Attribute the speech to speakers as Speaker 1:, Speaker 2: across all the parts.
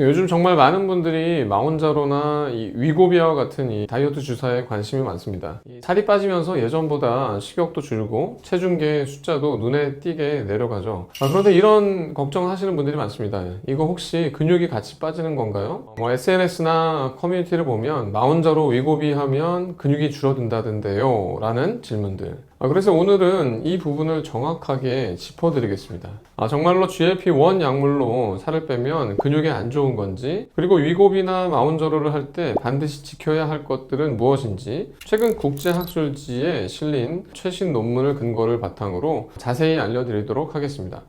Speaker 1: 요즘 정말 많은 분들이 마운자로나 이 위고비아와 같은 이 다이어트 주사에 관심이 많습니다. 살이 빠지면서 예전보다 식욕도 줄고 체중계 숫자도 눈에 띄게 내려가죠. 그런데 이런 걱정하시는 분들이 많습니다. 이거 혹시 근육이 같이 빠지는 건가요? SNS나 커뮤니티를 보면 마운자로 위고비 하면 근육이 줄어든다던데요 라는 질문들. 그래서 오늘은 이 부분을 정확하게 짚어드리겠습니다. 정말로 GLP-1 약물로 살을 빼면 근육에 안 좋은 건지, 그리고 위고비나 마운저로를 할 때 반드시 지켜야 할 것들은 무엇인지, 최근 국제학술지에 실린 최신 논문을 근거를 바탕으로 자세히 알려드리도록 하겠습니다.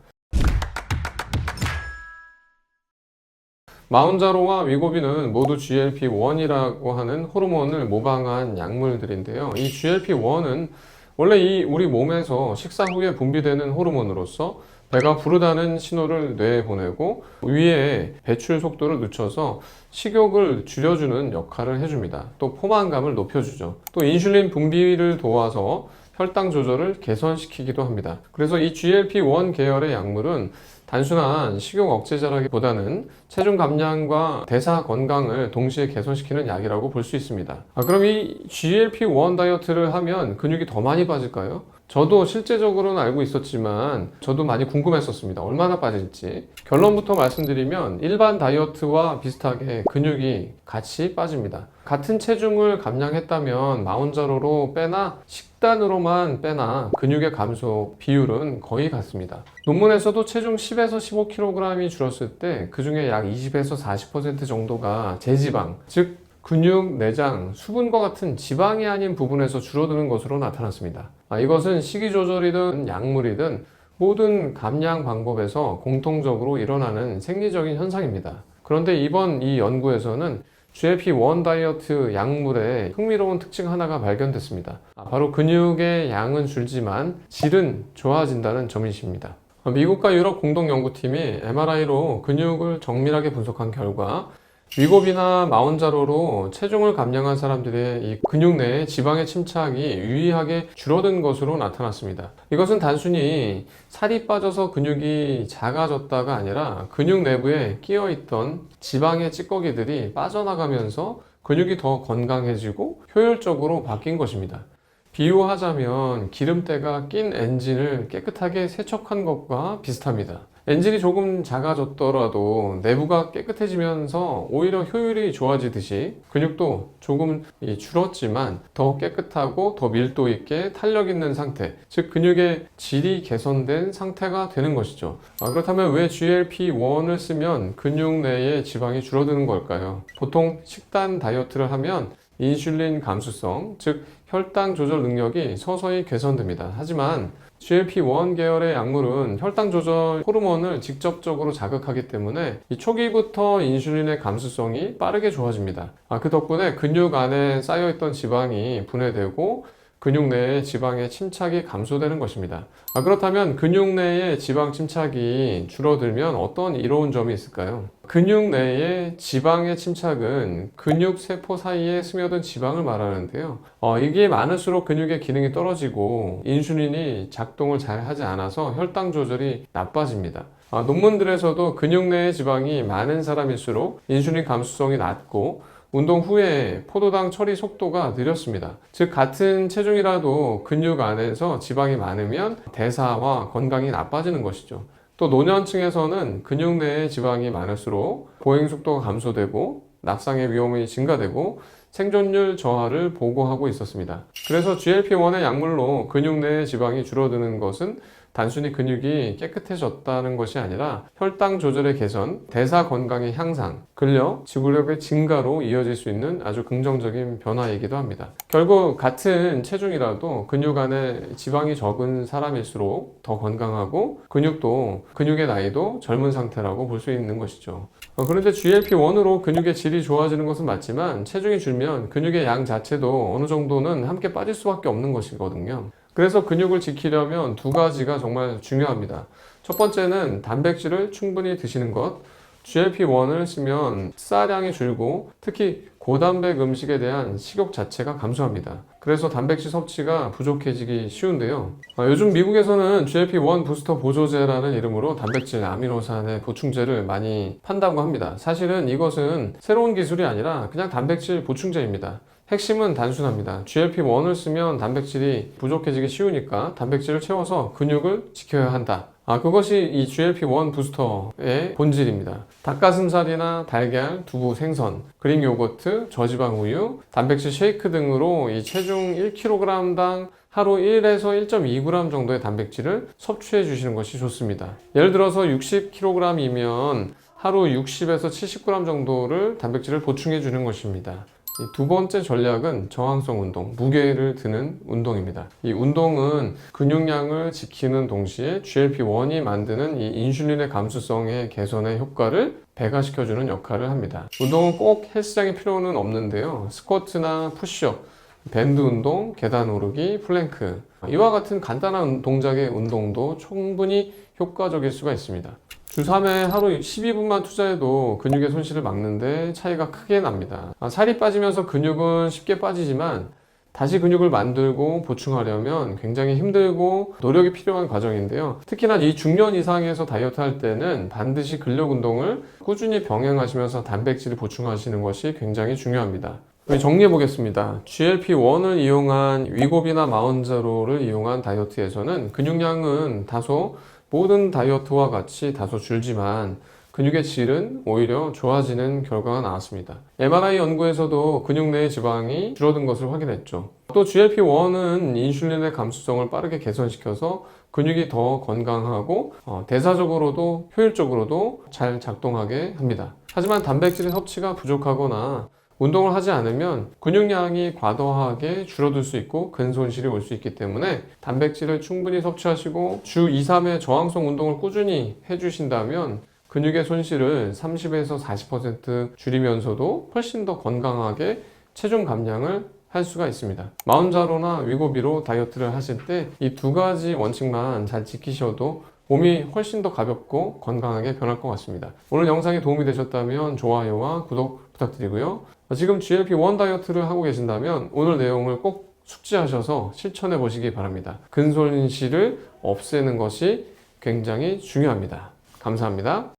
Speaker 1: 마운자로와 위고비는 모두 GLP-1이라고 하는 호르몬을 모방한 약물들인데요. 이 GLP-1은 원래 우리 몸에서 식사 후에 분비되는 호르몬으로서 배가 부르다는 신호를 뇌에 보내고 위에 배출 속도를 늦춰서 식욕을 줄여주는 역할을 해줍니다. 또 포만감을 높여주죠. 또 인슐린 분비를 도와서 혈당 조절을 개선시키기도 합니다. 그래서 이 GLP-1 계열의 약물은 단순한 식욕 억제제라기보다는 체중 감량과 대사 건강을 동시에 개선시키는 약이라고 볼 수 있습니다. 그럼 이 GLP-1 다이어트를 하면 근육이 더 많이 빠질까요? 저도 실제적으로는 알고 있었지만 저도 많이 궁금했었습니다. 얼마나 빠질지. 결론부터 말씀드리면 일반 다이어트와 비슷하게 근육이 같이 빠집니다. 같은 체중을 감량했다면 마운자로로 빼나 식단으로만 빼나 근육의 감소 비율은 거의 같습니다. 논문에서도 체중 10에서 15kg이 줄었을 때 그중에 약 20에서 40% 정도가 제지방, 즉 근육, 내장, 수분과 같은 지방이 아닌 부분에서 줄어드는 것으로 나타났습니다. 이것은 식이 조절이든 약물이든 모든 감량 방법에서 공통적으로 일어나는 생리적인 현상입니다. 그런데 이번 이 연구에서는 GLP-1 다이어트 약물의 흥미로운 특징 하나가 발견됐습니다. 바로 근육의 양은 줄지만 질은 좋아진다는 점이십니다. 미국과 유럽 공동연구팀이 MRI로 근육을 정밀하게 분석한 결과 위고비나 마운자로로 체중을 감량한 사람들의 이 근육 내의 지방의 침착이 유의하게 줄어든 것으로 나타났습니다. 이것은 단순히 살이 빠져서 근육이 작아졌다가 아니라 근육 내부에 끼어있던 지방의 찌꺼기들이 빠져나가면서 근육이 더 건강해지고 효율적으로 바뀐 것입니다. 비유하자면 기름때가 낀 엔진을 깨끗하게 세척한 것과 비슷합니다. 엔진이 조금 작아졌더라도 내부가 깨끗해지면서 오히려 효율이 좋아지듯이 근육도 조금 줄었지만 더 깨끗하고 더 밀도 있게 탄력 있는 상태, 즉 근육의 질이 개선된 상태가 되는 것이죠. 그렇다면 왜 GLP-1을 쓰면 근육 내의 지방이 줄어드는 걸까요? 보통 식단 다이어트를 하면 인슐린 감수성, 즉 혈당 조절 능력이 서서히 개선됩니다. 하지만 GLP-1 계열의 약물은 혈당 조절 호르몬을 직접적으로 자극하기 때문에 이 초기부터 인슐린의 감수성이 빠르게 좋아집니다. 그 덕분에 근육 안에 쌓여있던 지방이 분해되고 근육 내의 지방의 침착이 감소되는 것입니다. 그렇다면 근육 내의 지방 침착이 줄어들면 어떤 이로운 점이 있을까요? 근육 내의 지방의 침착은 근육 세포 사이에 스며든 지방을 말하는데요. 이게 많을수록 근육의 기능이 떨어지고 인슐린이 작동을 잘 하지 않아서 혈당 조절이 나빠집니다. 논문들에서도 근육 내의 지방이 많은 사람일수록 인슐린 감수성이 낮고 운동 후에 포도당 처리 속도가 느렸습니다. 즉 같은 체중이라도 근육 안에서 지방이 많으면 대사와 건강이 나빠지는 것이죠. 또 노년층에서는 근육 내에 지방이 많을수록 보행 속도가 감소되고 낙상의 위험이 증가되고 생존율 저하를 보고하고 있었습니다. 그래서 GLP-1의 약물로 근육 내의 지방이 줄어드는 것은 단순히 근육이 깨끗해졌다는 것이 아니라 혈당 조절의 개선, 대사 건강의 향상, 근력, 지구력의 증가로 이어질 수 있는 아주 긍정적인 변화이기도 합니다. 결국 같은 체중이라도 근육 안에 지방이 적은 사람일수록 더 건강하고 근육의 나이도 젊은 상태라고 볼 수 있는 것이죠. 그런데 GLP-1으로 근육의 질이 좋아지는 것은 맞지만 체중이 줄면 근육의 양 자체도 어느 정도는 함께 빠질 수밖에 없는 것이거든요. 그래서 근육을 지키려면 두 가지가 정말 중요합니다. 첫 번째는 단백질을 충분히 드시는 것, GLP-1을 쓰면 식사량이 줄고 특히 고단백 음식에 대한 식욕 자체가 감소합니다. 그래서 단백질 섭취가 부족해지기 쉬운데요. 요즘 미국에서는 GLP-1 부스터 보조제라는 이름으로 단백질 아미노산의 보충제를 많이 판다고 합니다. 사실은 이것은 새로운 기술이 아니라 그냥 단백질 보충제입니다. 핵심은 단순합니다. GLP-1을 쓰면 단백질이 부족해지기 쉬우니까 단백질을 채워서 근육을 지켜야 한다. 그것이 이 GLP-1 부스터의 본질입니다. 닭가슴살이나 달걀, 두부, 생선, 그릭 요거트, 저지방 우유, 단백질 쉐이크 등으로 이 체중 1kg당 하루 1에서 1.2g 정도의 단백질을 섭취해 주시는 것이 좋습니다. 예를 들어서 60kg이면 하루 60에서 70g 정도를 단백질을 보충해 주는 것입니다. 두 번째 전략은 저항성 운동, 무게를 드는 운동입니다. 이 운동은 근육량을 지키는 동시에 GLP-1이 만드는 이 인슐린의 감수성의 개선의 효과를 배가시켜주는 역할을 합니다. 운동은 꼭 헬스장이 필요는 없는데요. 스쿼트나 푸시업, 밴드 운동, 계단 오르기, 플랭크 이와 같은 간단한 동작의 운동도 충분히 효과적일 수가 있습니다. 주 3회 하루 12분만 투자해도 근육의 손실을 막는데 차이가 크게 납니다. 살이 빠지면서 근육은 쉽게 빠지지만 다시 근육을 만들고 보충하려면 굉장히 힘들고 노력이 필요한 과정인데요. 특히나 이 중년 이상에서 다이어트 할 때는 반드시 근력 운동을 꾸준히 병행하시면서 단백질을 보충하시는 것이 굉장히 중요합니다. 정리해 보겠습니다. GLP-1을 이용한 위고비나 마운자로를 이용한 다이어트에서는 근육량은 다소 모든 다이어트와 같이 다소 줄지만 근육의 질은 오히려 좋아지는 결과가 나왔습니다. MRI 연구에서도 근육 내 지방이 줄어든 것을 확인했죠. 또 GLP-1은 인슐린의 감수성을 빠르게 개선시켜서 근육이 더 건강하고 대사적으로도 효율적으로도 잘 작동하게 합니다. 하지만 단백질의 섭취가 부족하거나 운동을 하지 않으면 근육량이 과도하게 줄어들 수 있고 근손실이 올 수 있기 때문에 단백질을 충분히 섭취하시고 주 2, 3회 저항성 운동을 꾸준히 해주신다면 근육의 손실을 30에서 40% 줄이면서도 훨씬 더 건강하게 체중 감량을 할 수가 있습니다. 마운자로나 위고비로 다이어트를 하실 때 이 두 가지 원칙만 잘 지키셔도 몸이 훨씬 더 가볍고 건강하게 변할 것 같습니다. 오늘 영상이 도움이 되셨다면 좋아요와 구독 부탁드리고요. 지금 GLP-1 다이어트를 하고 계신다면 오늘 내용을 꼭 숙지하셔서 실천해 보시기 바랍니다. 근손실을 없애는 것이 굉장히 중요합니다. 감사합니다.